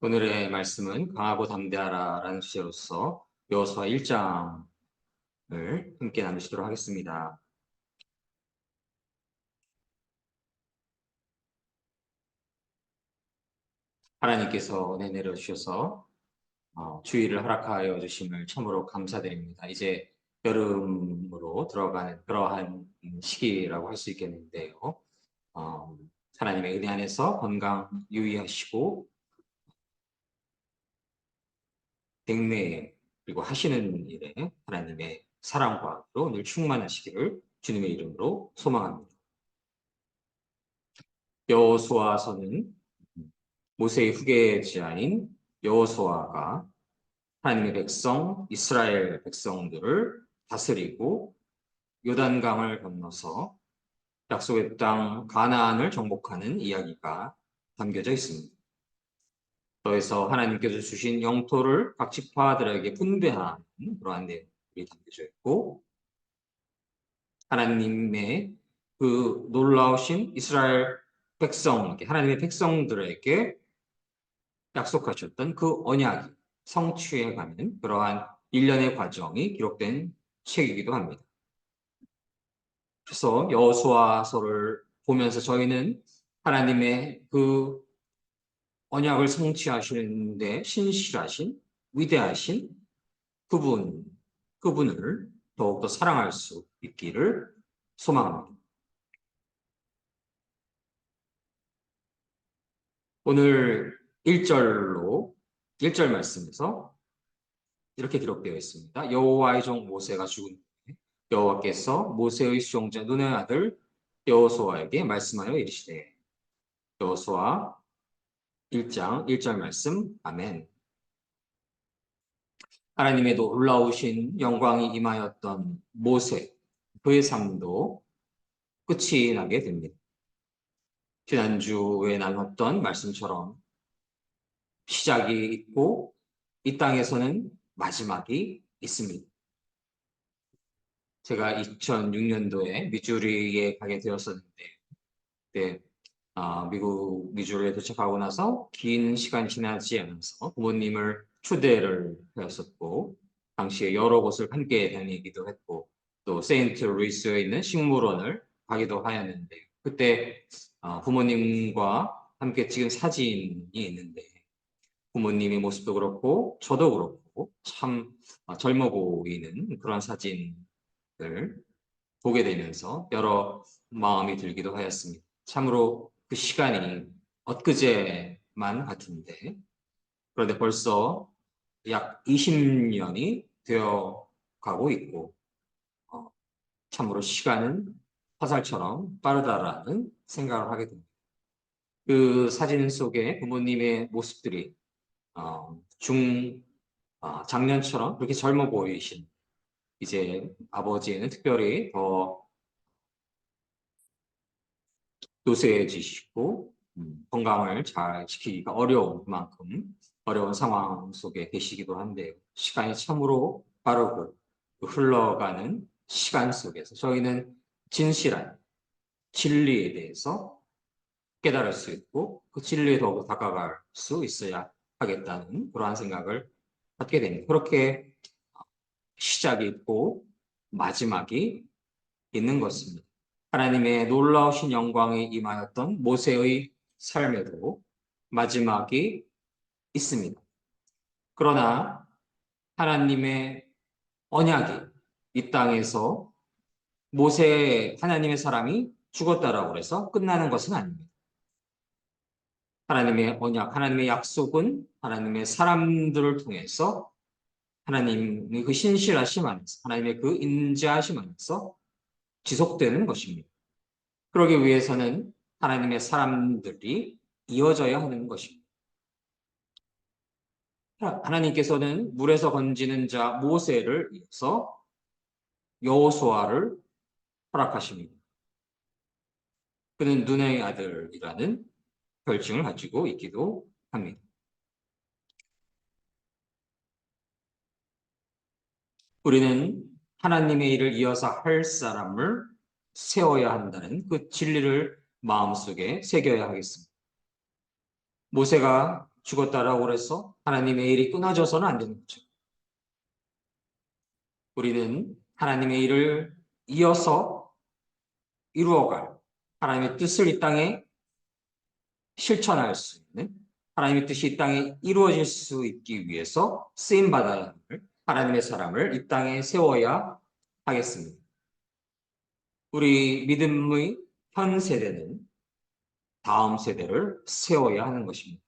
오늘의 말씀은 강하고 담대하라라는 주제로서 여호수아 1장을 함께 나누시도록 하겠습니다. 하나님께서 은혜 내려주셔서 주의를 허락하여 주심을 참으로 감사드립니다. 이제 여름으로 들어가는 그러한 시기라고 할 수 있겠는데요. 어, 하나님의 은혜 안에서 건강 유의하시고 백매에 그리고 하시는 일에 하나님의 사랑과 로 늘 충만하시기를 주님의 이름으로 소망합니다. 여호수아서는 모세의 후계자인 여호수아가 하나님의 백성 이스라엘 백성들을 다스리고 요단강을 건너서 약속의 땅 가나안을 정복하는 이야기가 담겨져 있습니다. 더해서 하나님께서 주신 영토를 각 지파들에게 분배하는 그러한 내용이 담겨져 있고, 하나님의 그 놀라우신 이스라엘 백성, 하나님의 백성들에게 약속하셨던 그 언약이 성취해가는 그러한 일련의 과정이 기록된 책이기도 합니다. 그래서 여호수아서를 보면서 저희는 하나님의 그 언약을 성취하시는데 신실하신 위대하신 그분을 더욱더 사랑할 수 있기를 소망합니다. 오늘 1절 말씀에서 이렇게 기록되어 있습니다. 여호와의 종 모세가 죽은 후에 여호와께서 모세의 수종자 눈의 아들 여호수아에게 말씀하여 이르시되. 여호수아 1장 1절 말씀. 아멘. 하나님의 놀라우신 영광이 임하였던 모세, 그의 삶도 끝이 나게 됩니다. 지난주에 나눴던 말씀처럼 시작이 있고 이 땅에서는 마지막이 있습니다. 제가 2006년도에 미주리에 가게 되었었는데, 네, 미국 미주리에 도착하고 나서 긴 시간이 지나지 않아서 부모님을 초대를 하였었고, 당시에 여러 곳을 함께 다니기도 했고, 또 세인트 루이스에 있는 식물원을 가기도 하였는데, 그때 부모님과 함께 찍은 사진이 있는데, 부모님의 모습도 그렇고 저도 그렇고 참 젊어 보이는 그런 사진을 보게 되면서 여러 마음이 들기도 하였습니다. 참으로 그 시간이 엊그제만 같은데, 그런데 벌써 약 20년이 되어 가고 있고, 참으로 시간은 화살처럼 빠르다라는 생각을 하게 됩니다. 그 사진 속에 부모님의 모습들이 작년처럼 그렇게 젊어 보이신, 이제 아버지는 특별히 더 노쇠해지시고 건강을 잘 지키기가 어려운 만큼 어려운 상황 속에 계시기도 한데, 시간이 참으로 빠르고 그 흘러가는 시간 속에서 저희는 진실한 진리에 대해서 깨달을 수 있고 그 진리에 더욱 다가갈 수 있어야 하겠다는 그러한 생각을 갖게 됩니다. 그렇게 시작이 있고 마지막이 있는 것입니다. 하나님의 놀라우신 영광이 임하였던 모세의 삶에도 마지막이 있습니다. 그러나 하나님의 언약이 이 땅에서 하나님의 사람이 죽었다라고 해서 끝나는 것은 아닙니다. 하나님의 언약, 하나님의 약속은 하나님의 사람들을 통해서 하나님의 그 신실하심 안에서, 하나님의 그 인자하심 안에서 지속되는 것입니다. 그러기 위해서는 하나님의 사람들이 이어져야 하는 것입니다. 하나님께서는 물에서 건지는 자 모세를 이어서 여호수아를 허락하십니다. 그는 눈의 아들이라는 별칭을 가지고 있기도 합니다. 우리는 하나님의 일을 이어서 할 사람을 세워야 한다는 그 진리를 마음속에 새겨야 하겠습니다. 모세가 죽었다라고 그래서 하나님의 일이 끊어져서는 안 되는 거죠. 우리는 하나님의 일을 이어서 이루어갈 하나님의 뜻을 이 땅에 실천할 수 있는 하나님의 뜻이 이 땅에 이루어질 수 있기 위해서 쓰임받아야 할 하나님의 사람을 이 땅에 세워야 하겠습니다. 우리 믿음의 현 세대는 다음 세대를 세워야 하는 것입니다.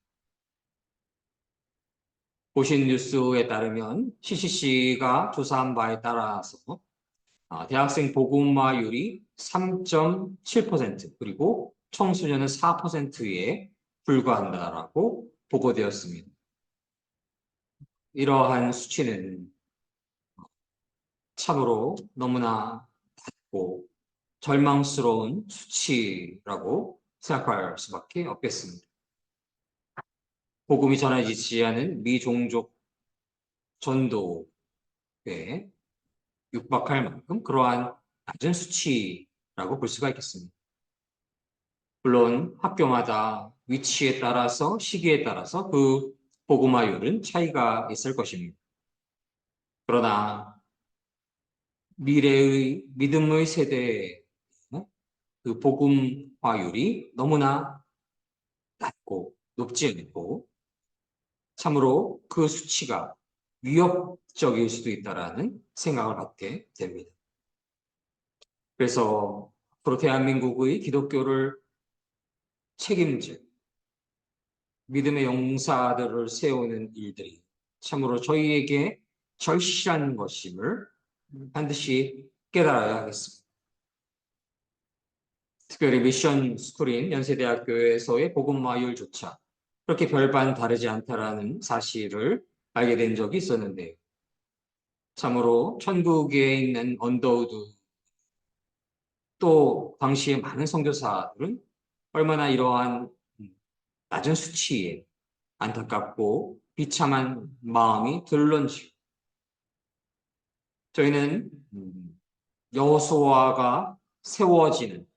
보신 뉴스에 따르면 CCC가 조사한 바에 따라서 대학생 복음화율이 3.7% 그리고 청소년은 4%에 불과한다라고 보고되었습니다. 이러한 수치는 참으로 너무나 낮고 절망스러운 수치라고 생각할 수밖에 없겠습니다. 복음이 전해지지 않은 미종족 전도에 육박할 만큼 그러한 낮은 수치라고 볼 수가 있겠습니다. 물론 학교마다 위치에 따라서 시기에 따라서 그 복음화율은 차이가 있을 것입니다. 그러나 미래의 믿음의 세대의 그 복음화율이 너무나 낮고 높지 않고 참으로 그 수치가 위협적일 수도 있다라는 생각을 갖게 됩니다. 그래서 앞으로 대한민국의 기독교를 책임질 믿음의 용사들을 세우는 일들이 참으로 저희에게 절실한 것임을 반드시 깨달아야 하겠습니다. 특별히 미션 스쿨인 연세대학교에서의 복음화율조차 그렇게 별반 다르지 않다라는 사실을 알게 된 적이 있었는데 참으로 천국에 있는 언더우드 또 당시에 많은 선교사들은 얼마나 이러한 낮은 수치에 안타깝고 비참한 마음이 들런지 저희는 여호수아가 세워지는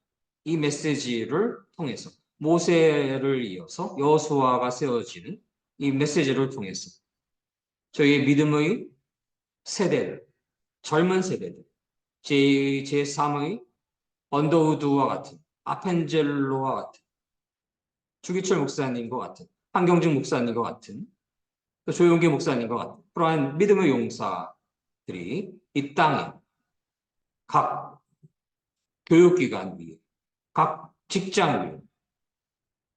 이 메시지를 통해서 모세를 이어서 여호수아가 세워지는 이 메시지를 통해서 저희의 믿음의 세대들, 젊은 세대들, 제3의 언더우드와 같은 아펜젤로와 같은 주기철 목사님과 같은 한경직 목사님과 같은 조용기 목사님과 같은 그러한 믿음의 용사들이 이 땅에 각 교육기관 위에 각 직장 위에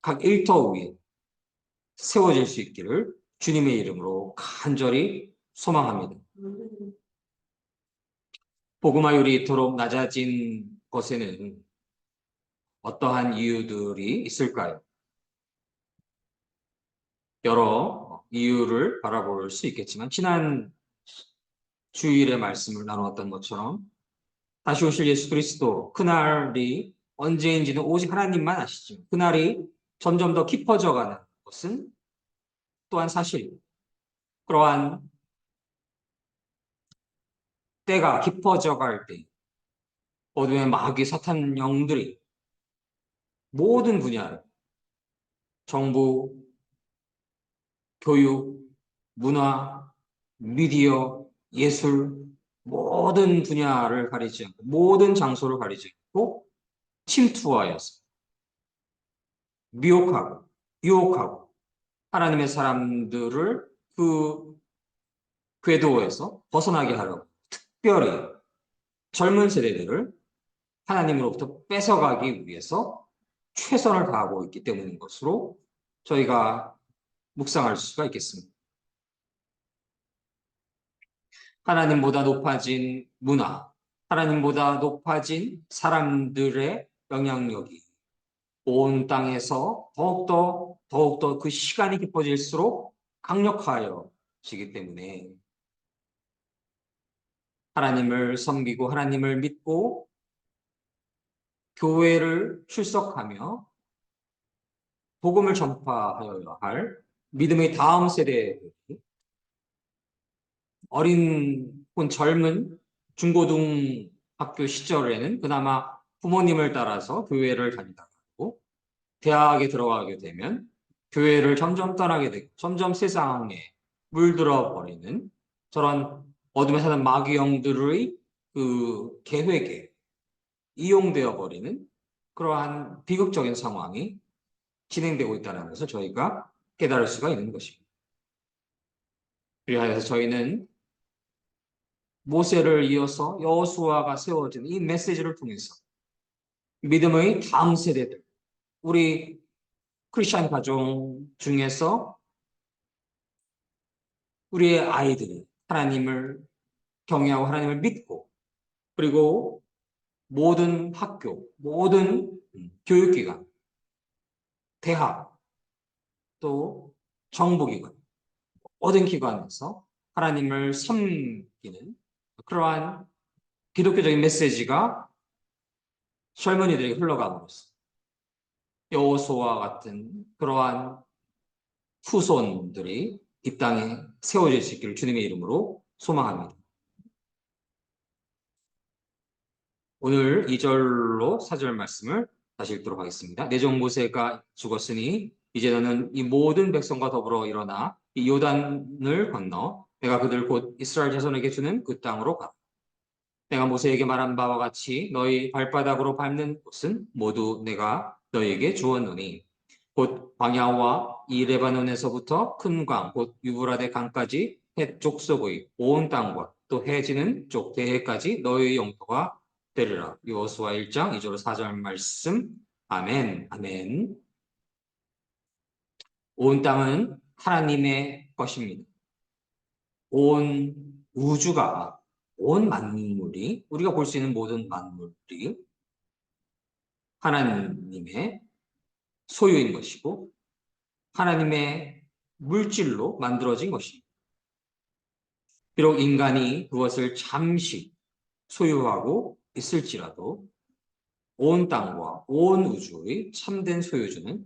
각 일터 위에 세워질 수 있기를 주님의 이름으로 간절히 소망합니다. 복음화율이 이토록 낮아진 것에는 어떠한 이유들이 있을까요? 여러 이유를 바라볼 수 있겠지만 지난 주일의 말씀을 나누었던 것처럼 다시 오실 예수 그리스도 그날이 언제인지는 오직 하나님만 아시죠. 그날이 점점 더 깊어져가는 것은 또한 사실 그러한 때가 깊어져 갈 때 어둠의 마귀 사탄 영들이 모든 분야를 정부, 교육, 문화, 미디어, 예술 모든 분야를 가리지 않고 모든 장소를 가리지 않고 침투하여서 미혹하고 유혹하고 하나님의 사람들을 그 궤도에서 벗어나게 하려고 특별히 젊은 세대들을 하나님으로부터 뺏어가기 위해서 최선을 다하고 있기 때문인 것으로 저희가 묵상할 수가 있겠습니다. 하나님보다 높아진 문화, 하나님보다 높아진 사람들의 영향력이 온 땅에서 더욱더 그 시간이 깊어질수록 강력하여지기 때문에 하나님을 섬기고 하나님을 믿고 교회를 출석하며 복음을 전파하여야 할 믿음의 다음 세대들이 어린 혹은 젊은 중고등 학교 시절에는 그나마 부모님을 따라서 교회를 다니다가 대학에 들어가게 되면 교회를 점점 떠나게 되고 점점 세상에 물들어 버리는 저런 어둠에 사는 마귀 영들의 그 계획에 이용되어 버리는 그러한 비극적인 상황이 진행되고 있다는 것을 저희가 깨달을 수가 있는 것입니다. 그리하여서 저희는 모세를 이어서 여호수아가 세워진 이 메시지를 통해서 믿음의 다음 세대들, 우리 크리스천 가정 중에서 우리의 아이들이 하나님을 경외하고 하나님을 믿고 그리고 모든 학교, 모든 교육기관, 대학, 또 정부기관, 모든 기관에서 하나님을 섬기는 그러한 기독교적인 메시지가 젊은이들에게 흘러감으로써 여호수아와 같은 그러한 후손들이 이 땅에 세워질 수 있기를 주님의 이름으로 소망합니다. 오늘 2절로 4절 말씀을 다시 읽도록 하겠습니다. 내종 모세가 죽었으니 이제 너는 이 모든 백성과 더불어 일어나 이 요단을 건너 내가 그들 곧 이스라엘 자손에게 주는 그 땅으로 가. 내가 모세에게 말한 바와 같이 너희 발바닥으로 밟는 곳은 모두 내가 너희에게 주었노니 곧 광야와 이 레바논에서부터 큰 광, 곧 유브라데 강까지 해쪽 속의 온 땅과 또 해지는 쪽 대해까지 너희의 영토가 되리라. 여호수아 1장 2절 4절 말씀. 아멘. 아멘. 온 땅은 하나님의 것입니다. 온 우주가 온 만물이 우리가 볼 수 있는 모든 만물이 하나님의 소유인 것이고 하나님의 물질로 만들어진 것입니다. 비록 인간이 그것을 잠시 소유하고 있을지라도 온 땅과 온 우주의 참된 소유주는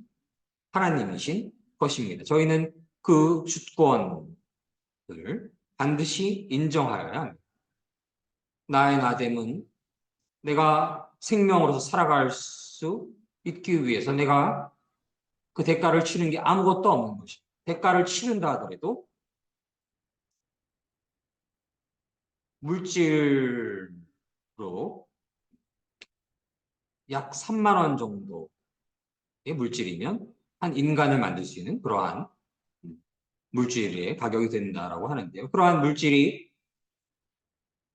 하나님이신 것입니다. 저희는 그 주권을 반드시 인정하여야 합니다. 나의 나됨은 내가 생명으로서 살아갈 수 있기 위해서 내가 그 대가를 치른 게 아무것도 없는 것입니다. 대가를 치른다 하더라도 물질로 약 3만 원 정도의 물질이면 한 인간을 만들 수 있는 그러한 물질의 가격이 된다라고 하는데요. 그러한 물질이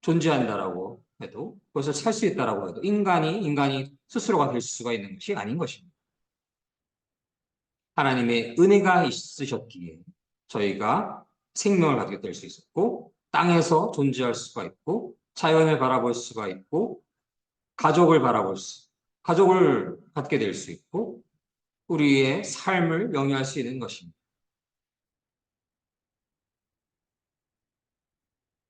존재한다라고 해도 그것을 살 수 있다라고 해도 인간이 스스로가 될 수가 있는 것이 아닌 것입니다. 하나님의 은혜가 있으셨기에 저희가 생명을 가지게 될 수 있었고 땅에서 존재할 수가 있고 자연을 바라볼 수가 있고 가족을 갖게 될 수 있고 우리의 삶을 영위할 수 있는 것입니다.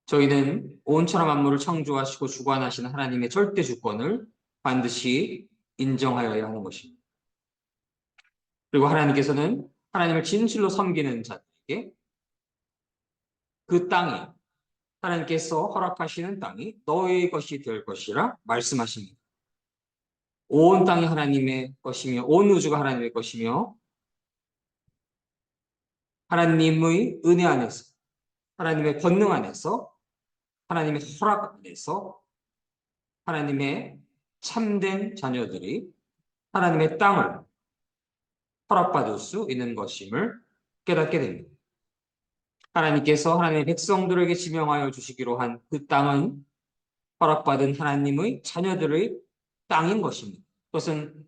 저희는 온 천하 만물을 창조하시고 주관하시는 하나님의 절대 주권을 반드시 인정하여야 하는 것입니다. 그리고 하나님께서는 하나님을 진실로 섬기는 자들에게 그 땅이 하나님께서 허락하시는 땅이 너의 것이 될 것이라 말씀하십니다. 온 땅이 하나님의 것이며 온 우주가 하나님의 것이며 하나님의 은혜 안에서 하나님의 권능 안에서 하나님의 허락 안에서 하나님의 참된 자녀들이 하나님의 땅을 허락받을 수 있는 것임을 깨닫게 됩니다. 하나님께서 하나님의 백성들에게 지명하여 주시기로 한 그 땅은 허락받은 하나님의 자녀들의 땅인 것입니다. 그것은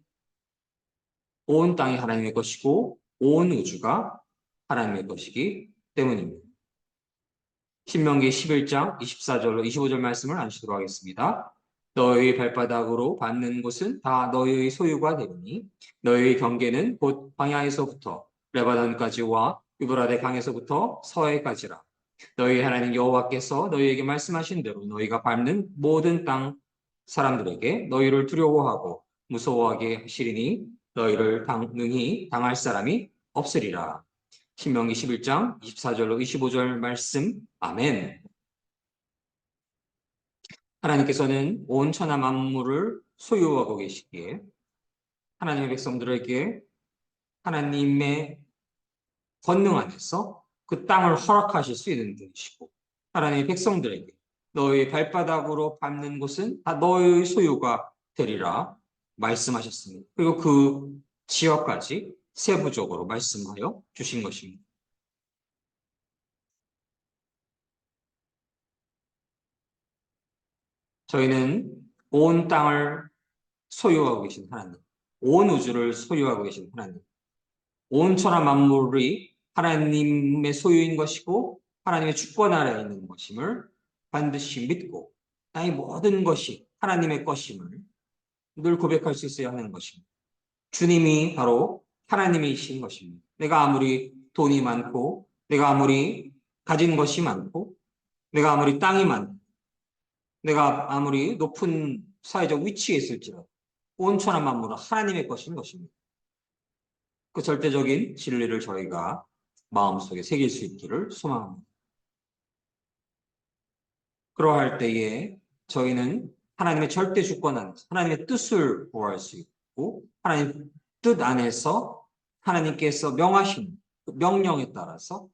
온 땅이 하나님의 것이고 온 우주가 하나님의 것이기 때문입니다. 신명기 11장 24절로 25절 말씀을 안시도록 하겠습니다. 너희 발바닥으로 밟는 곳은 다 너희의 소유가 되리니 너희의 경계는 곧 광야에서부터 레바논까지와 유브라데 강에서부터 서해까지라. 너희 하나님 여호와께서 너희에게 말씀하신 대로 너희가 밟는 모든 땅 사람들에게 너희를 두려워하고 무서워하게 하시리니 너희를 능히 당할 사람이 없으리라. 신명기 11장 24절로 25절 말씀. 아멘. 하나님께서는 온 천하 만물을 소유하고 계시기에 하나님의 백성들에게 하나님의 권능 안에서 그 땅을 허락하실 수 있는 분이시고 하나님의 백성들에게 너의 발바닥으로 밟는 곳은 다 너의 소유가 되리라 말씀하셨습니다. 그리고 그 지역까지 세부적으로 말씀하여 주신 것입니다. 저희는 온 땅을 소유하고 계신 하나님, 온 우주를 소유하고 계신 하나님, 온 천하 만물이 하나님의 소유인 것이고 하나님의 주권 아래에 있는 것임을 반드시 믿고 나의 모든 것이 하나님의 것임을 늘 고백할 수 있어야 하는 것입니다. 주님이 바로 하나님이신 것입니다. 내가 아무리 돈이 많고 내가 아무리 가진 것이 많고 내가 아무리 땅이 많고 내가 아무리 높은 사회적 위치에 있을지라도 온 천하 만물은 하나님의 것인 것입니다. 그 절대적인 진리를 저희가 마음속에 새길 수 있기를 소망합니다. 그러할 때에 저희는 하나님의 절대 주권 안에서 하나님의 뜻을 보호할 수 있고 하나님 뜻 안에서 하나님께서 명하신 그 명령에 따라서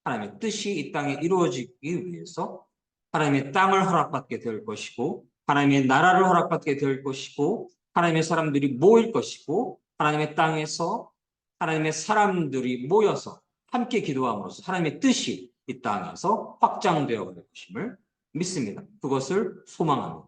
하나님의 뜻이 이 땅에 이루어지기 위해서 하나님의 땅을 허락받게 될 것이고 하나님의 나라를 허락받게 될 것이고 하나님의 사람들이 모일 것이고 하나님의 땅에서 하나님의 사람들이 모여서 함께 기도함으로써 하나님의 뜻이 이 땅에서 확장되어 갈 것임을 믿습니다. 그것을 소망합니다.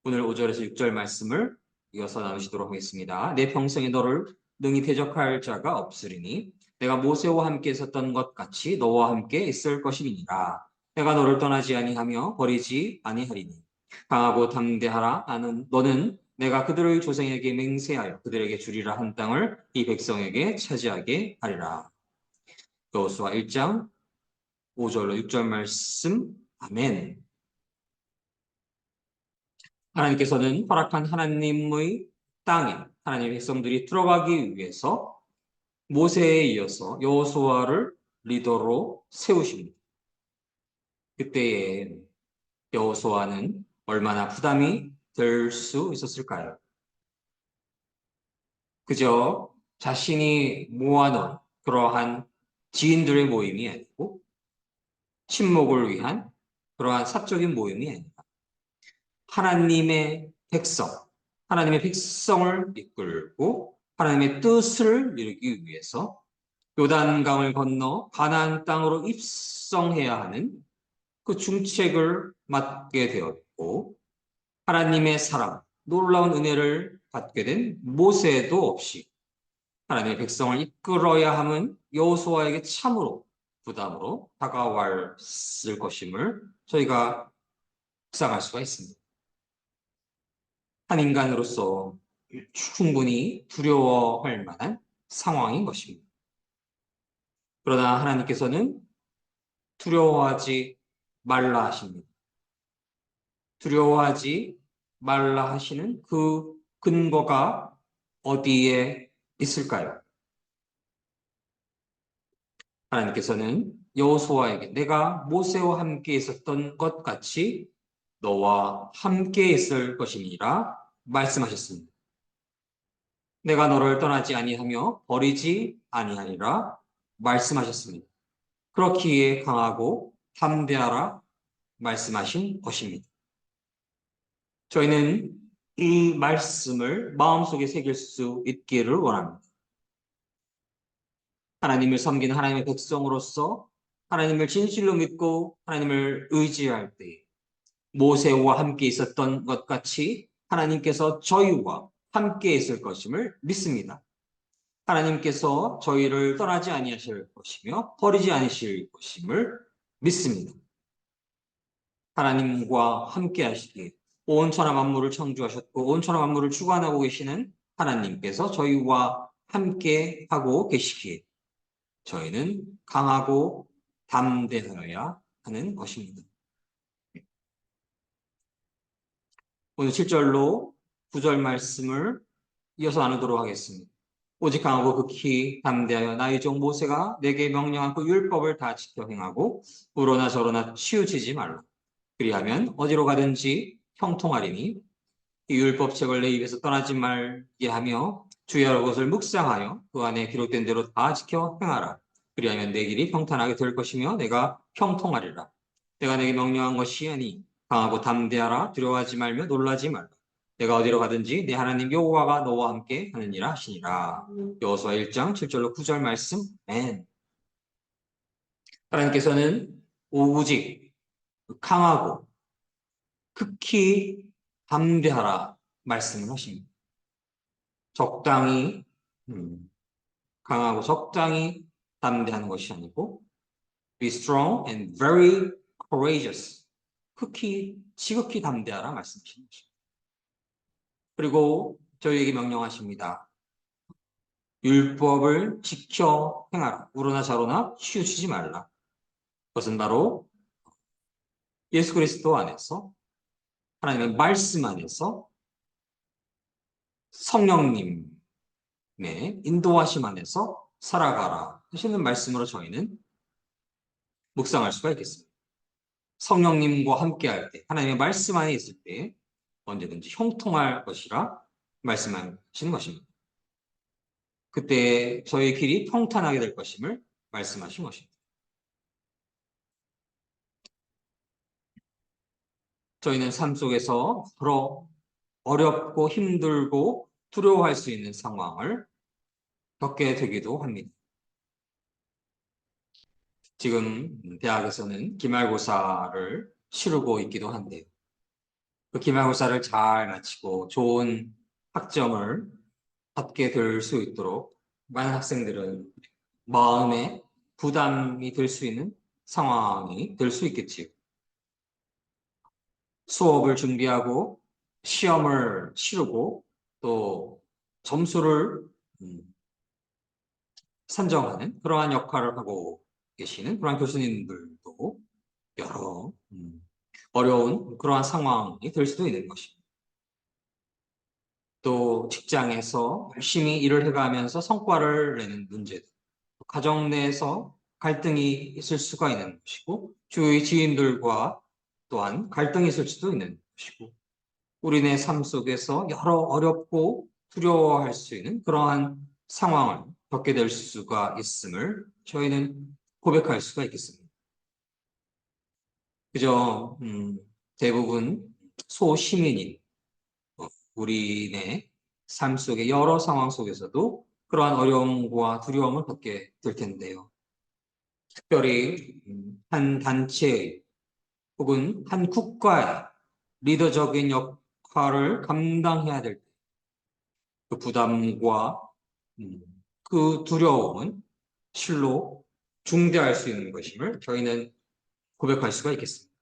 오늘 5절에서 6절 말씀을 이어서 나누시도록 하겠습니다. 내 평생에 너를 능히 대적할 자가 없으리니 내가 모세와 함께 있었던 것 같이 너와 함께 있을 것이니라. 내가 너를 떠나지 아니하며 버리지 아니하리니 강하고 담대하라. 너는 내가 그들의 조상에게 맹세하여 그들에게 주리라 한 땅을 이 백성에게 차지하게 하리라. 여호수아 1장 5절로 6절 말씀. 아멘. 하나님께서는 허락한 하나님의 땅에 하나님의 백성들이 들어가기 위해서 모세에 이어서 여호수아를 리더로 세우십니다. 그때에 여호수아는 얼마나 부담이 될 수 있었을까요? 그저 자신이 모아놓은 그러한 지인들의 모임이 아니고 친목을 위한 그러한 사적인 모임이 아니라 하나님의 백성을 이끌고 하나님의 뜻을 이루기 위해서 요단강을 건너 가나안 땅으로 입성해야 하는 그 중책을 맡게 되었고 하나님의 사랑, 놀라운 은혜를 받게 된 모세도 없이 하나님의 백성을 이끌어야 함은 여호수아에게 참으로 부담으로 다가왔을 것임을 저희가 묵상할 수가 있습니다. 한 인간으로서 충분히 두려워할 만한 상황인 것입니다. 그러나 하나님께서는 두려워하지 말라 하십니다. 두려워하지 말라 하시는 그 근거가 어디에 있을까요? 하나님께서는 여호수아에게 내가 모세와 함께 있었던 것 같이 너와 함께 있을 것이니라 말씀하셨습니다. 내가 너를 떠나지 아니하며 버리지 아니하리라 말씀하셨습니다. 그렇기에 강하고 담대하라 말씀하신 것입니다. 저희는 이 말씀을 마음속에 새길 수 있기를 원합니다. 하나님을 섬기는 하나님의 백성으로서 하나님을 진실로 믿고 하나님을 의지할 때 모세와 함께 있었던 것 같이 하나님께서 저희와 함께 있을 것임을 믿습니다. 하나님께서 저희를 떠나지 아니하실 것이며 버리지 않으실 것임을 믿습니다. 하나님과 함께 하시기에 온 천하 만물을 창조하셨고 온 천하 만물을 주관하고 계시는 하나님께서 저희와 함께 하고 계시기에 저희는 강하고 담대하여야 하는 것입니다. 오늘 7절로 9절 말씀을 이어서 나누도록 하겠습니다. 오직 강하고 극히 담대하여 나의 종 모세가 내게 명령한 그 율법을 다 지켜 행하고 우러나 저러나 치우치지 말라. 그리하면 어디로 가든지 형통하리니 이 율법책을 내 입에서 떠나지 말게 하며 주의 여러 것을 묵상하여 그 안에 기록된 대로 다 지켜 행하라. 그리하면 내 길이 평탄하게 될 것이며 내가 형통하리라. 내가 내게 명령한 것이 아니 강하고 담대하라. 두려워하지 말며 놀라지 말라. 내가 어디로 가든지 내 하나님 여호와가 너와 함께 하느니라 하시니라. 여호수아 1장 7절로 9절 말씀. 맨. 하나님께서는 오직 강하고 극히 담대하라 말씀을 하십니다. 적당히 강하고 적당히 담대하는 것이 아니고 be strong and very courageous. 지극히 담대하라 말씀하시는 것입니다. 그리고 저희에게 명령하십니다. 율법을 지켜 행하라. 우로나 좌로나 치우치지 말라. 그것은 바로 예수 그리스도 안에서 하나님의 말씀 안에서 성령님의 인도하심 안에서 살아가라 하시는 말씀으로 저희는 묵상할 수가 있겠습니다. 성령님과 함께할 때, 하나님의 말씀 안에 있을 때 언제든지 형통할 것이라 말씀하시는 것입니다. 그때 저희 길이 평탄하게 될 것임을 말씀하신 것입니다. 저희는 삶 속에서 여러 어렵고 힘들고 두려워할 수 있는 상황을 겪게 되기도 합니다. 지금 대학에서는 기말고사를 치르고 있기도 한데요. 그 기말고사를 잘 마치고 좋은 학점을 받게 될 수 있도록 많은 학생들은 마음에 부담이 될 수 있는 상황이 될 수 있겠지요. 수업을 준비하고 시험을 치르고 또 점수를 산정하는 그러한 역할을 하고 계시는 그러한 교수님들도 여러 어려운 그러한 상황이 될 수도 있는 것입니다. 또 직장에서 열심히 일을 해가면서 성과를 내는 문제들, 가정 내에서 갈등이 있을 수가 있는 것이고 주위 지인들과 또한 갈등이 있을 수도 있는 것이고 우리네 삶 속에서 여러 어렵고 두려워할 수 있는 그러한 상황을 겪게 될 수가 있음을 저희는 고백할 수가 있겠습니다. 그저 대부분 소시민인 우리네 삶 속의 여러 상황 속에서도 그러한 어려움과 두려움을 겪게 될 텐데요. 특별히 한 단체의 혹은 한 국가의 리더적인 역할을 감당해야 될 때 그 부담과 그 두려움은 실로 중대할 수 있는 것임을 저희는 고백할 수가 있겠습니다.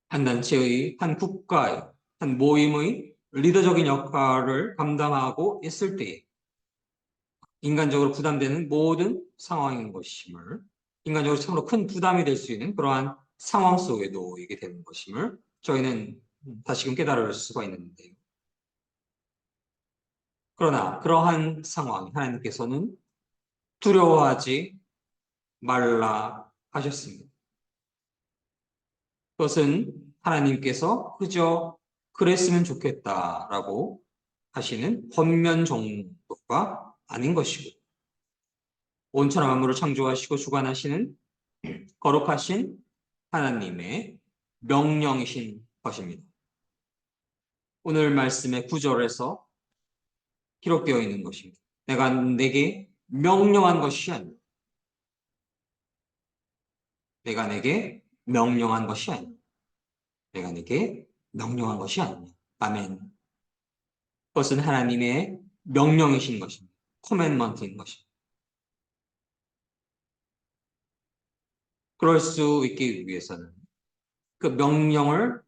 한 단체의, 한 국가의, 한 모임의 리더적인 역할을 감당하고 있을 때에 인간적으로 부담되는 모든 상황인 것임을 인간적으로 참으로 큰 부담이 될 수 있는 그러한 상황 속에 놓이게 되는 것임을 저희는 다시금 깨달을 수가 있는데요. 그러나 그러한 상황 하나님께서는 두려워하지 말라 하셨습니다. 그것은 하나님께서 그저 그랬으면 좋겠다라고 하시는 권면 정도가 아닌 것이고 온천한 만물을 창조하시고 주관하시는 거룩하신 하나님의 명령이신 것입니다. 오늘 말씀의 9절에서 기록되어 있는 것입니다. 내가 내게 명령한 것이 아니라 내가 내게 명령한 것이 아니라 내가 내게 명령한 것이 아니냐. 아멘. 그것은 하나님의 명령이신 것입니다. 코맨먼트인 것입니다. 그럴 수 있기 위해서는 그 명령을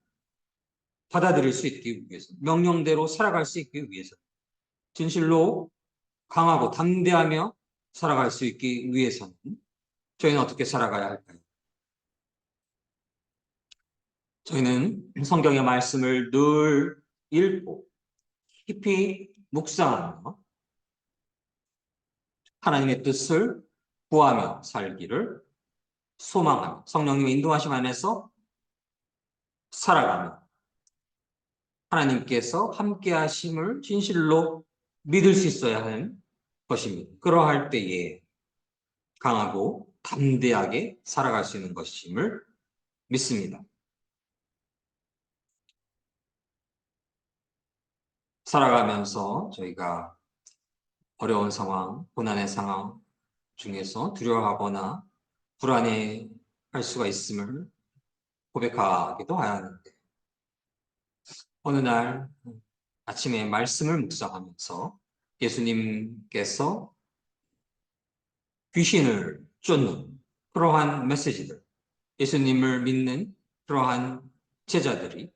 받아들일 수 있기 위해서 명령대로 살아갈 수 있기 위해서 진실로 강하고 담대하며 살아갈 수 있기 위해서는 저희는 어떻게 살아가야 할까요? 저희는 성경의 말씀을 늘 읽고 깊이 묵상하며 하나님의 뜻을 구하며 살기를 소망하며 성령님의 인도하심 안에서 살아가며 하나님께서 함께 하심을 진실로 믿을 수 있어야 하는 것입니다. 그러할 때에 강하고 담대하게 살아갈 수 있는 것임을 믿습니다. 살아가면서 저희가 어려운 상황, 고난의 상황 중에서 두려워하거나 불안해할 수가 있음을 고백하기도 하였는데 어느 날 아침에 말씀을 묵상하면서 예수님께서 귀신을 쫓는 그러한 메시지들, 예수님을 믿는 그러한 제자들이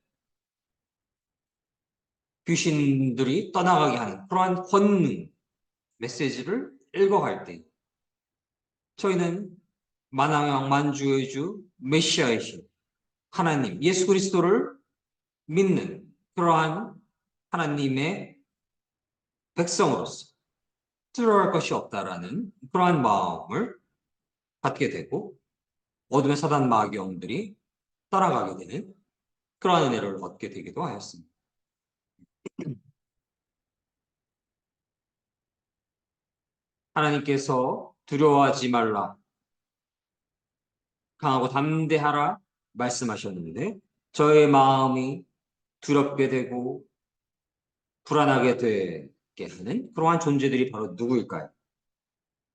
귀신들이 떠나가게 하는 그러한 권능 메시지를 읽어갈 때 저희는 만왕왕 만주의 주 메시아이신 하나님 예수 그리스도를 믿는 그러한 하나님의 백성으로서 두려워할 것이 없다라는 그러한 마음을 갖게 되고 어둠의 사단 마귀 영들이 따라가게 되는 그러한 은혜를 얻게 되기도 하였습니다. 하나님께서 두려워하지 말라, 강하고 담대하라 말씀하셨는데 저의 마음이 두렵게 되고 불안하게 되게 하는 그러한 존재들이 바로 누구일까요?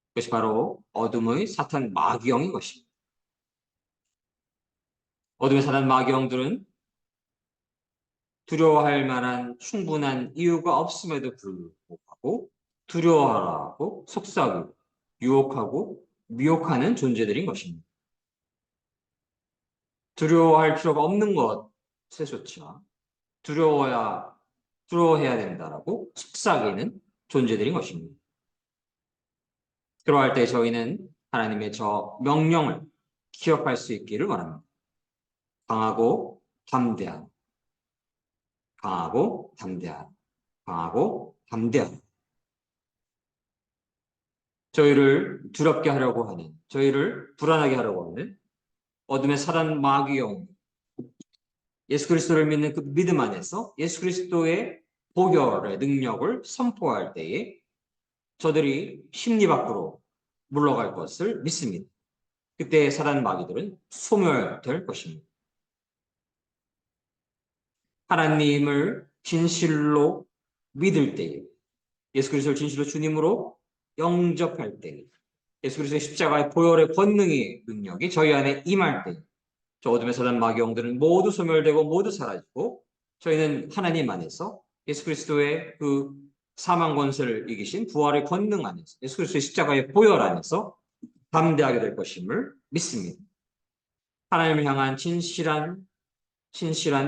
그것이 바로 어둠의 사탄 마귀영인 것입니다. 어둠의 사탄 마귀영들은 두려워할 만한 충분한 이유가 없음에도 불구하고 두려워하라고 속삭이고 유혹하고 미혹하는 존재들인 것입니다. 두려워할 필요가 없는 것에조차 두려워해야 된다라고 속삭이는 존재들인 것입니다. 그러할 때 저희는 하나님의 저 명령을 기억할 수 있기를 원합니다. 강하고 담대한, 강하고 담대한, 강하고 담대한. 저희를 두렵게 하려고 하는, 저희를 불안하게 하려고 하는 어둠의 사단 마귀 영, 예수 그리스도를 믿는 그 믿음 안에서 예수 그리스도의 보혈의 능력을 선포할 때에 저들이 심리 밖으로 물러갈 것을 믿습니다. 그때 사단 마귀들은 소멸될 것입니다. 하나님을 진실로 믿을 때에 예수 그리스도를 진실로 주님으로 영접할 때에 예수 그리스도의 십자가의 보혈의 권능의 능력이 저희 안에 임할 때에 저 어둠의 사단 마귀 영들은 모두 소멸되고 모두 사라지고 저희는 하나님 안에서 예수 그리스도의 그 사망 권세를 이기신 부활의 권능 안에서 예수 그리스도의 십자가의 보혈 안에서 담대하게 될 것임을 믿습니다. 하나님을 향한 진실한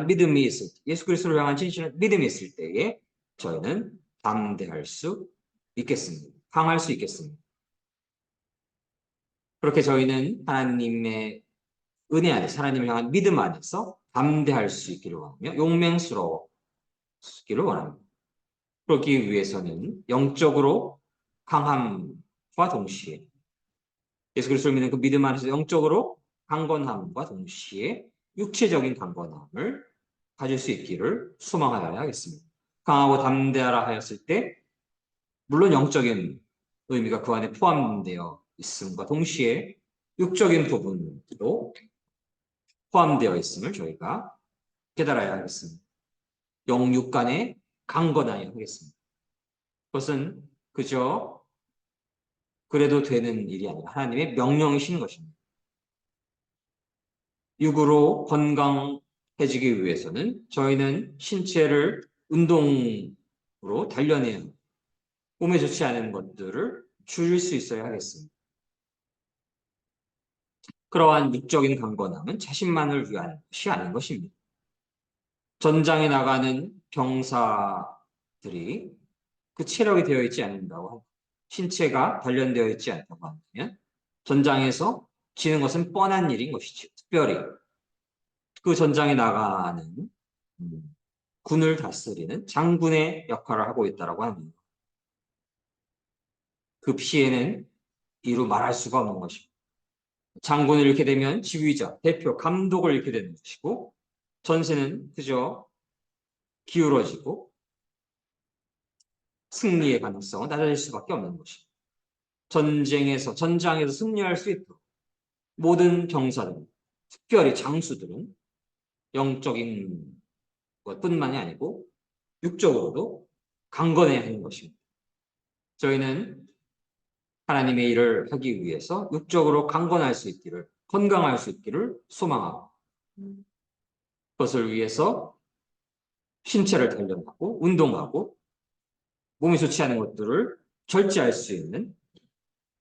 믿음이 있을 때, 예수 그리스도를 향한 진실한 믿음이 있을 때에 저희는 담대할 수 있겠습니다. 강할 수 있겠습니다. 그렇게 저희는 하나님의 은혜 안에서 하나님을 향한 믿음 안에서 담대할 수 있기를 원하며 용맹스러워지기를 원합니다. 그렇기 위해서는 영적으로 강함과 동시에 예수 그리스도를 믿는 그 믿음 안에서 영적으로 강건함과 동시에 육체적인 강건함을 가질 수 있기를 소망하여야 하겠습니다. 강하고 담대하라 하였을 때 물론 영적인 의미가 그 안에 포함되어 있음과 동시에 육적인 부분도 포함되어 있음을 저희가 깨달아야 하겠습니다. 영육 간에 강건하여야 하겠습니다. 그것은 그저 그래도 되는 일이 아니라 하나님의 명령이신 것입니다. 육으로 건강해지기 위해서는 저희는 신체를 운동으로 단련해야 합니다. 몸에 좋지 않은 것들을 줄일 수 있어야 하겠습니다. 그러한 육적인 강건함은 자신만을 위한 것이 아닌 것입니다. 전장에 나가는 병사들이 그 체력이 되어 있지 않는다고 하고 신체가 단련되어 있지 않다고 한다면 전장에서 지는 것은 뻔한 일인 것이죠. 특별히 그 전장에 나가는 군을 다스리는 장군의 역할을 하고 있다고 합니다. 그 피해는 이루 말할 수가 없는 것입니다. 장군을 잃게 되면 지휘자, 대표, 감독을 잃게 되는 것이고 전세는 그저 기울어지고 승리의 가능성은 낮아질 수밖에 없는 것입니다. 전장에서 승리할 수 있도록 모든 병사들, 특별히 장수들은 영적인 것뿐만이 아니고 육적으로도 강건해야 하는 것입니다. 저희는 하나님의 일을 하기 위해서 육적으로 강건할 수 있기를, 건강할 수 있기를 소망하고 그것을 위해서 신체를 단련하고 운동하고 몸이 좋지 않은 것들을 절제할 수 있는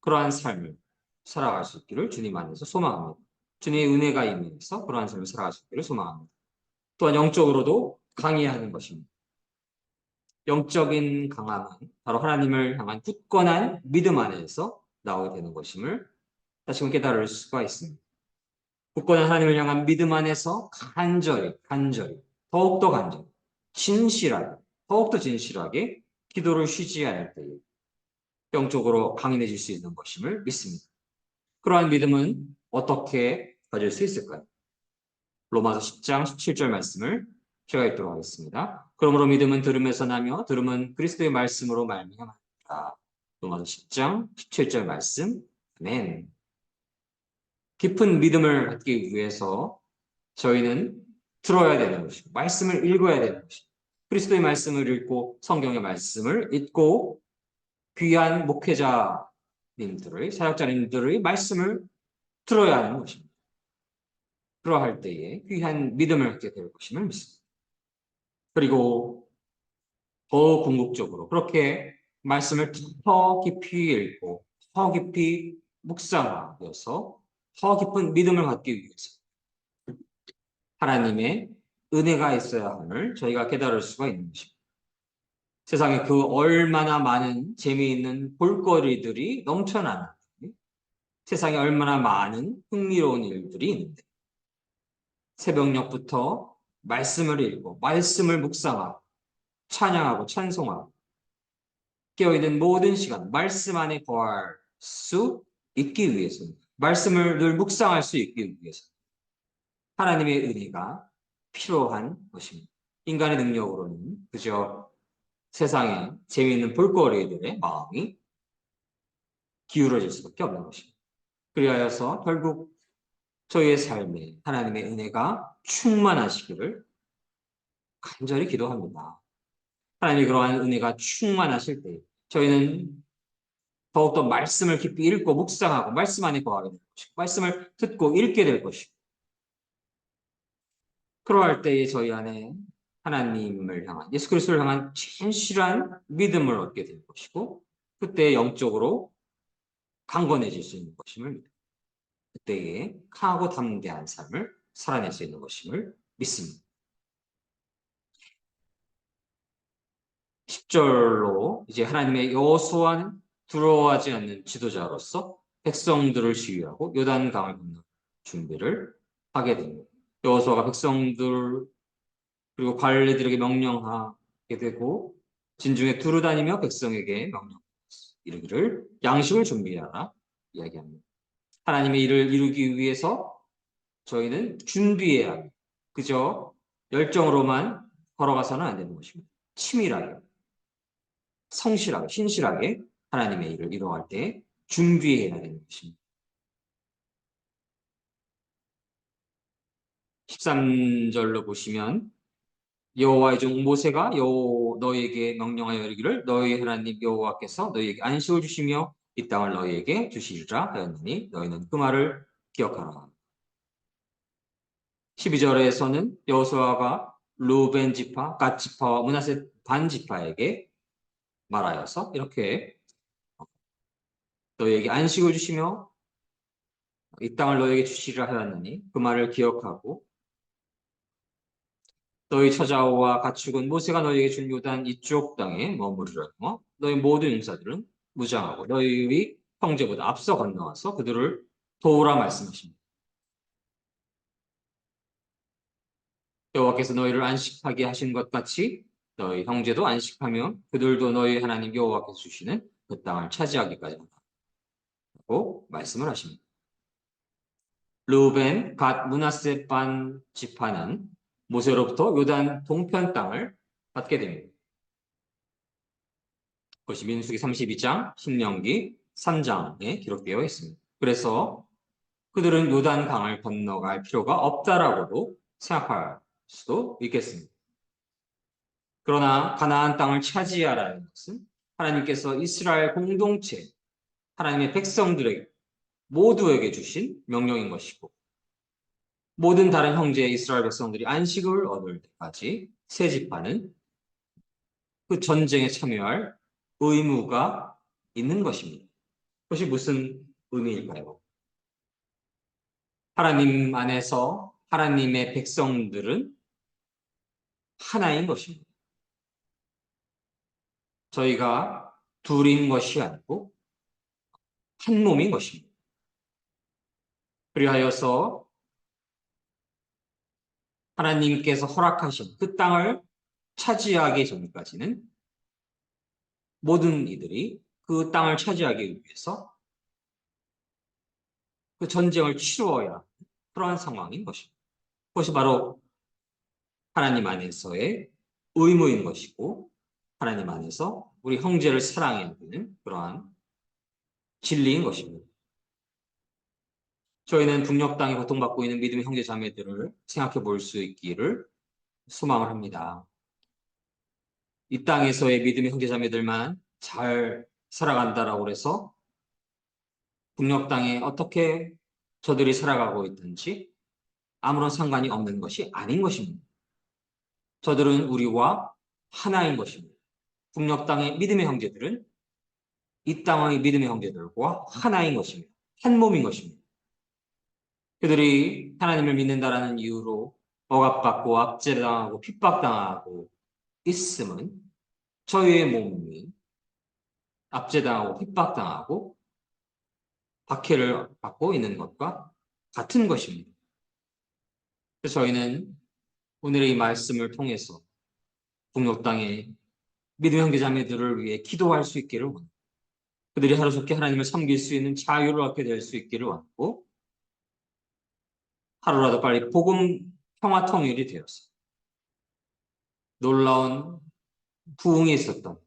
그러한 삶을 살아갈 수 있기를 주님 안에서 소망합니다. 주님의 은혜가 임해서 그러한 삶을 살아갈 수 있기를 소망합니다. 또한 영적으로도 강해야 하는 것입니다. 영적인 강함은 바로 하나님을 향한 굳건한 믿음 안에서 나오게 되는 것임을 다시금 깨달을 수가 있습니다. 굳건한 하나님을 향한 믿음 안에서 간절히, 더욱더 간절히, 진실하게, 더욱더 진실하게 기도를 쉬지 않을 때에 영적으로 강인해질 수 있는 것임을 믿습니다. 그러한 믿음은 어떻게 가질 수 있을까요? 로마서 10장 17절 말씀을 제가 읽도록 하겠습니다. 그러므로 믿음은 들음에서 나며 들음은 그리스도의 말씀으로 말미암았다. 로마서 10장 17절 말씀. 아멘. 깊은 믿음을 갖기 위해서 저희는 들어야 되는 것이고 말씀을 읽어야 되는 것이고 그리스도의 말씀을 읽고 성경의 말씀을 읽고 귀한 목회자님들의 사역자님들의 말씀을 들어야 하는 것입니다. 그러할 때에 귀한 믿음을 갖게 될 것임을 믿습니다. 그리고 더 궁극적으로 그렇게 말씀을 더 깊이 읽고 더 깊이 묵상하여서 더 깊은 믿음을 갖기 위해서 하나님의 은혜가 있어야 함을 저희가 깨달을 수가 있는 것입니다. 세상에 그 얼마나 많은 재미있는 볼거리들이 넘쳐나는데 세상에 얼마나 많은 흥미로운 일들이 있는데 새벽녘부터 말씀을 읽고 말씀을 묵상하고 찬양하고 찬송하고 깨어있는 모든 시간 말씀 안에 거할 수 있기 위해서는 말씀을 늘 묵상할 수 있기 위해서 하나님의 은혜가 필요한 것입니다. 인간의 능력으로는 그저 세상에 재미있는 볼거리들의 마음이 기울어질 수밖에 없는 것입니다. 그리하여서 결국 저희의 삶에 하나님의 은혜가 충만하시기를 간절히 기도합니다. 하나님이 그러한 은혜가 충만하실 때 저희는 더욱더 말씀을 깊이 읽고 묵상하고 말씀 안에 거하게 될 것이고 말씀을 듣고 읽게 될 것이고 그러할 때에 저희 안에 하나님을 향한 예수 그리스도를 향한 진실한 믿음을 얻게 될 것이고 그때 영적으로 강건해질 수 있는 것임을 믿습니다. 그때에 강하고 담대한 삶을 살아낼 수 있는 것임을 믿습니다. 10절로 이제 하나님의 여호수아는 두려워하지 않는 지도자로서 백성들을 시위하고 요단강을 건너 준비를 하게 됩니다. 여호수아가 백성들 그리고 관리들에게 명령하게 되고 진중에 두루 다니며 백성에게 명령 이르기를 양식을 준비하라 이야기합니다. 하나님의 일을 이루기 위해서 저희는 준비해야 합니다. 그저 열정으로만 걸어가서는 안 되는 것입니다. 치밀하게, 성실하게, 신실하게 하나님의 일을 이루어갈 때 준비해야 되는 것입니다. 13절로 보시면 여호와의 종 모세가 너희에게 명령하여 이르기를 너희 하나님 여호와께서 너희에게 안식을 주시며 이 땅을 너희에게 주시리라 하였느니 너희는 그 말을 기억하라. 12절에서는 여호수아가 루벤 지파, 갓 지파와 므낫세 반 지파에게 말하여서 이렇게 너희에게 안식을 주시며 이 땅을 너희에게 주시리라 하였느니 그 말을 기억하고 너희 처자와 가축은 모세가 너희에게 준 요단 이쪽 땅에 머무르려고 너희 모든 용사들은 무장하고 너희의 형제보다 앞서 건너와서 그들을 도우라 말씀하십니다. 여호와께서 너희를 안식하게 하신 것 같이 너희 형제도 안식하며 그들도 너희 하나님 여호와께서 주시는 그 땅을 차지하기까지 하라고 말씀을 하십니다. 르우벤, 갓, 므낫세 반 지파는 모세로부터 요단 동편 땅을 받게 됩니다. 그것이 민수기 32장, 신명기 3장에 기록되어 있습니다. 그래서 그들은 요단 강을 건너갈 필요가 없다라고도 생각할 수도 있겠습니다. 그러나 가나안 땅을 차지하라는 것은 하나님께서 이스라엘 공동체, 하나님의 백성들에게 모두에게 주신 명령인 것이고, 모든 다른 형제 이스라엘 백성들이 안식을 얻을 때까지 세 지파는 그 전쟁에 참여할 의무가 있는 것입니다. 그것이 무슨 의미일까요? 하나님 안에서 하나님의 백성들은 하나인 것입니다. 저희가 둘인 것이 아니고 한 몸인 것입니다. 그리하여서 하나님께서 허락하신 그 땅을 차지하기 전까지는 모든 이들이 그 땅을 차지하기 위해서 그 전쟁을 치루어야 하는 그러한 상황인 것입니다. 그것이 바로 하나님 안에서의 의무인 것이고, 하나님 안에서 우리 형제를 사랑해야 되는 그러한 진리인 것입니다. 저희는 북녘 땅에 고통받고 있는 믿음의 형제 자매들을 생각해 볼 수 있기를 소망을 합니다. 이 땅에서의 믿음의 형제 자매들만 잘 살아간다라고 해서 북녘 땅에 어떻게 저들이 살아가고 있든지 아무런 상관이 없는 것이 아닌 것입니다. 저들은 우리와 하나인 것입니다. 북녘 땅의 믿음의 형제들은 이 땅의 믿음의 형제들과 하나인 것입니다. 한 몸인 것입니다. 그들이 하나님을 믿는다라는 이유로 억압받고 압제당하고 핍박당하고 있음은 저희의 몸이 압제당하고 핍박당하고 박해를 받고 있는 것과 같은 것입니다. 그래서 저희는 오늘의 이 말씀을 통해서 북녘 땅의 믿음 형제 자매들을 위해 기도할 수 있기를 원합니다. 그들이 하루속히 하나님을 섬길 수 있는 자유를 얻게 될 수 있기를 원하고, 하루라도 빨리 복음 평화 통일이 되어서 놀라운 부흥이 있었던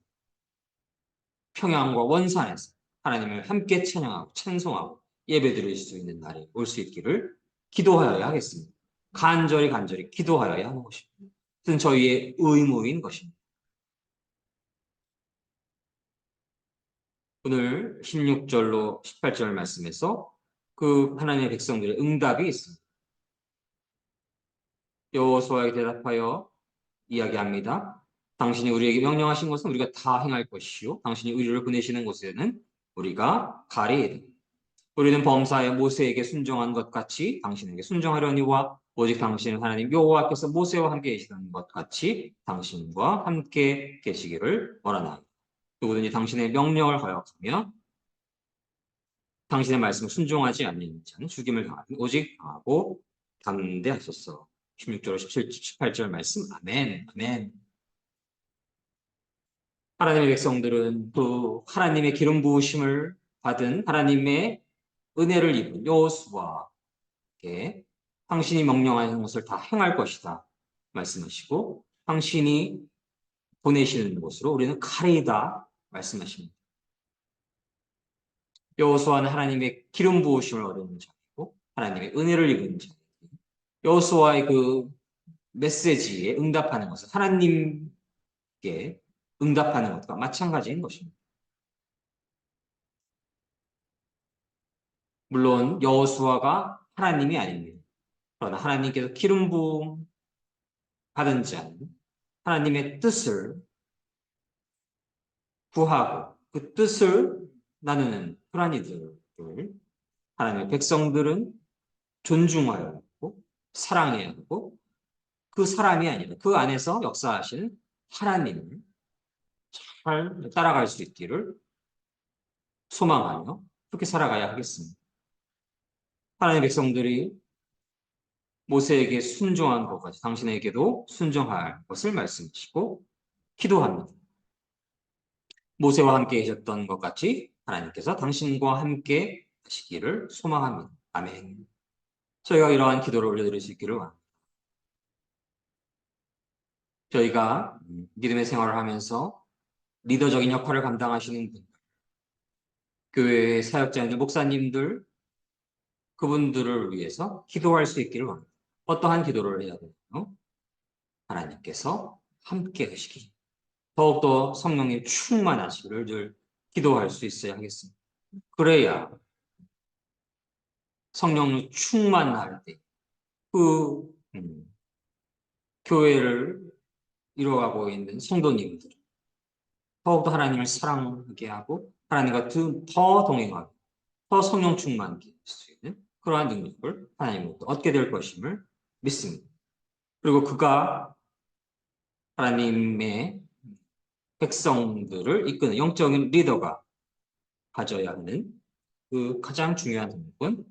평양과 원산에서 하나님을 함께 찬양하고 찬송하고 예배드릴 수 있는 날이 올 수 있기를 기도하여야 하겠습니다. 간절히 기도하여야 하는 것입니다. 그것은 저희의 의무인 것입니다. 오늘 16절로 18절 말씀에서 그 하나님의 백성들의 응답이 있습니다. 여호수아에게 대답하여 이야기합니다. 당신이 우리에게 명령하신 것은 우리가 다 행할 것이요, 당신이 우리를 보내시는 곳에는 우리가 가리이다. 우리는 범사에 모세에게 순종한 것 같이 당신에게 순종하려니와 오직 당신은 하나님 여호와께서 모세와 함께 계시던 것 같이 당신과 함께 계시기를 원하나이다. 누구든지 당신의 명령을 거역하며 당신의 말씀을 순종하지 않는 자는 죽임을 당하든 오직 당하고 담대하소서. 16절, 17, 18절 말씀. 아멘, 아멘. 하나님의 백성들은 그 하나님의 기름 부으심을 받은 하나님의 은혜를 입은 여호수아에게 당신이 명령하는 것을 다 행할 것이다 말씀하시고, 당신이 보내시는 곳으로 우리는 가리이다 말씀하십니다. 여호수아는 하나님의 기름 부으심을 얻은 자이고 하나님의 은혜를 입은 자. 여호수아의 그 메시지에 응답하는 것은 하나님께 응답하는 것과 마찬가지인 것입니다. 물론 여호수아가 하나님이 아닙니다. 그러나 하나님께서 기름 부음 받은 자는 하나님의 뜻을 구하고 그 뜻을 나누는 그러한 이들을 하나님의 백성들은 존중하여야 하고 사랑해야 하고, 그 사람이 아니라 그 안에서 역사하시는 하나님을 잘 따라갈 수 있기를 소망하며 그렇게 살아가야 하겠습니다. 하나님의 백성들이 모세에게 순종한 것까지 당신에게도 순종할 것을 말씀하시고 기도합니다. 모세와 함께 계셨던 것 같이 하나님께서 당신과 함께 하시기를 소망합니다. 아멘. 저희가 이러한 기도를 올려드릴 수 있기를 원합니다. 저희가 믿음의 생활을 하면서 리더적인 역할을 감당하시는 분들, 교회 사역자님들, 목사님들, 그분들을 위해서 기도할 수 있기를 원합니다. 어떠한 기도를 해야 되나요? 하나님께서 함께 하시기, 더욱더 성령님 충만하시기를 늘 기도할 수 있어야 하겠습니다. 그래야 성령 충만할 때 그 교회를 이루어가고 있는 성도님들 더욱더 하나님을 사랑하게 하고 하나님과 더 동행하고 더 성령 충만케 할 수 있는 그러한 능력을 하나님으로부터 얻게 될 것임을 믿습니다. 그리고 그가 하나님의 백성들을 이끄는 영적인 리더가 가져야 하는 그 가장 중요한 능력은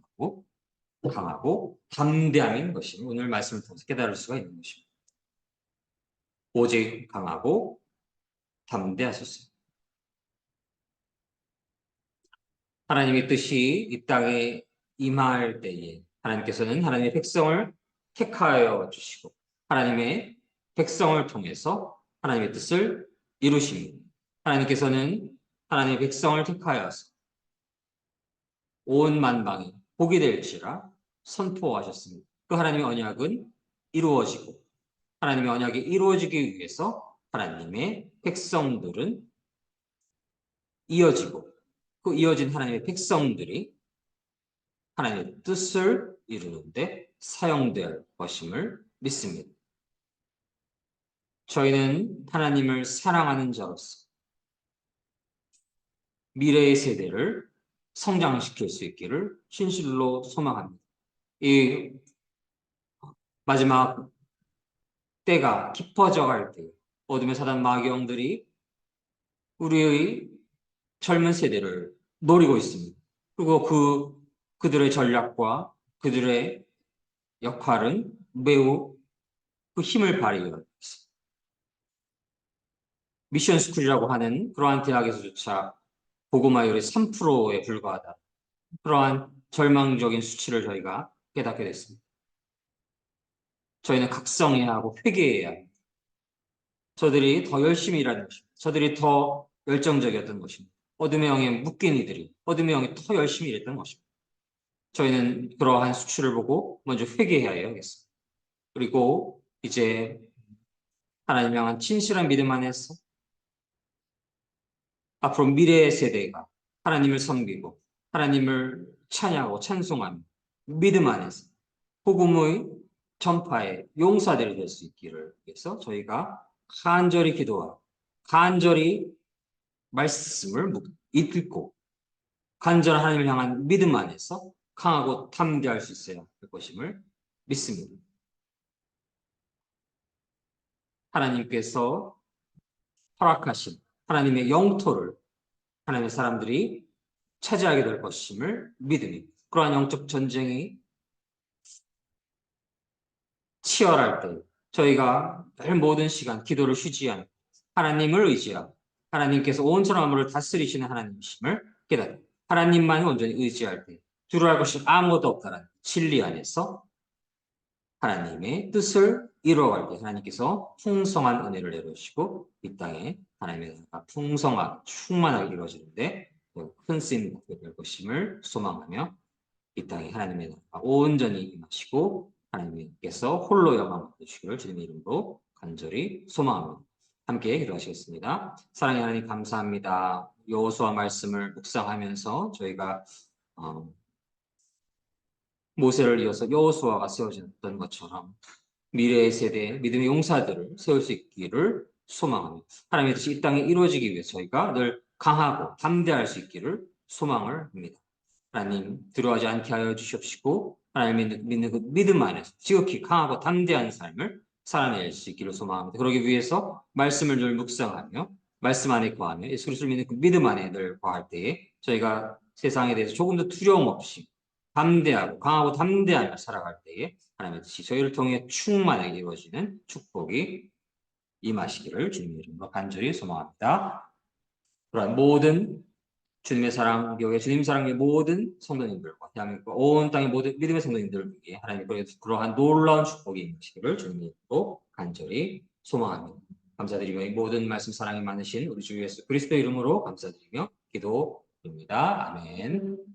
강하고 담대함인 것이 오늘 말씀을 통해서 깨달을 수가 있는 것입니다. 오직 강하고 담대하셨습니다. 하나님의 뜻이 이 땅에 임할 때에 하나님께서는 하나님의 백성을 택하여 주시고 하나님의 백성을 통해서 하나님의 뜻을 이루십니다. 하나님께서는 하나님의 백성을 택하여서 온 만방이 복이 될지라 선포하셨습니다. 그 하나님의 언약은 이루어지고 하나님의 언약이 이루어지기 위해서 하나님의 백성들은 이어지고 그 이어진 하나님의 백성들이 하나님의 뜻을 이루는데 사용될 것임을 믿습니다. 저희는 하나님을 사랑하는 자로서 미래의 세대를 성장시킬 수 있기를 진실로 소망합니다. 이 마지막 때가 깊어져 갈 때 어둠의 사단 마귀영들이 우리의 젊은 세대를 노리고 있습니다. 그리고 그들의 전략과 그들의 역할은 매우 그 힘을 발휘하고 있습니다. 미션 스쿨이라고 하는 그러한 대학에서조차 보고마율이 3%에 불과하다. 그러한 절망적인 수치를 저희가 깨닫게 됐습니다. 저희는 각성해야 하고 회개해야 합니다. 저들이 더 열심히 일하는 것입니다. 저들이 더 열정적이었던 것입니다. 어둠의 영에 묶인 이들이 어둠의 영에 더 열심히 일했던 것입니다. 저희는 그러한 수치를 보고 먼저 회개해야 하겠습니다. 그리고 이제 하나님 향한 진실한 믿음 안에서 앞으로 미래의 세대가 하나님을 섬기고 하나님을 찬양하고 찬송하며 믿음 안에서 복음의 전파의 용사들이 될 수 있기를 위해서 저희가 간절히 기도하고 간절히 말씀을 읽고 간절한 하나님을 향한 믿음 안에서 강하고 담대할 수 있어야 할 것임을 믿습니다. 하나님께서 허락하신 하나님의 영토를 하나님의 사람들이 차지하게 될 것임을 믿으니 그러한 영적 전쟁이 치열할 때 저희가 늘 모든 시간 기도를 쉬지 않고 하나님을 의지하고 하나님께서 온 천하 만물을 다스리시는 하나님이심을 깨닫고 하나님만 온전히 의지할 때 두려워할 것이 아무것도 없다라는 진리 안에서 하나님의 뜻을 이루어갈 때 하나님께서 풍성한 은혜를 내려주시고 이 땅에 하나님의 나라가 풍성하게 충만하게 이루어지는데 큰 쓰임 받게 될 것임을 소망하며 이 땅에 하나님의 나라가 온전히 임하시고 하나님께서 홀로 영광 받으시기를 주님의 이름으로 간절히 소망합니다. 함께 기도하시겠습니다. 사랑의 하나님 감사합니다. 여호수아 말씀을 묵상하면서 저희가 모세를 이어서 여호수아가 세워졌던 것처럼 미래의 세대의 믿음의 용사들을 세울 수 있기를 소망합니다. 하나님의 뜻이 이 땅에 이루어지기 위해 저희가 늘 강하고 담대할 수 있기를 소망을 합니다. 하나님 두려워하지 않게 하여 주시옵시고 하나님 믿는 그 믿음 안에서 지극히 강하고 담대한 삶을 살아낼 수 있기를 소망합니다. 그러기 위해서 말씀을 늘 묵상하며 말씀 안에 거하며 예수 그리스도를 믿는 그 믿음 안에 늘 거할 때에 저희가 세상에 대해서 조금 더 두려움 없이 담대하고 강하고 담대하며 살아갈 때에 하나님의 뜻이 저희를 통해 충만하게 이루어지는 축복이 임하시기를 주님의 이름으로 간절히 소망합니다. 그러한 모든 주님의 사랑 교회 주님 사랑의 모든 성도님들과 대한민국 온 땅의 모든 믿음의 성도님들을 위해 하나님 그러한 놀라운 축복이 임하시기를 주님의 이름으로 간절히 소망합니다. 감사드리며 이 모든 말씀 사랑이 많으신 우리 주 예수 그리스도 이름으로 감사드리며 기도드립니다. 아멘.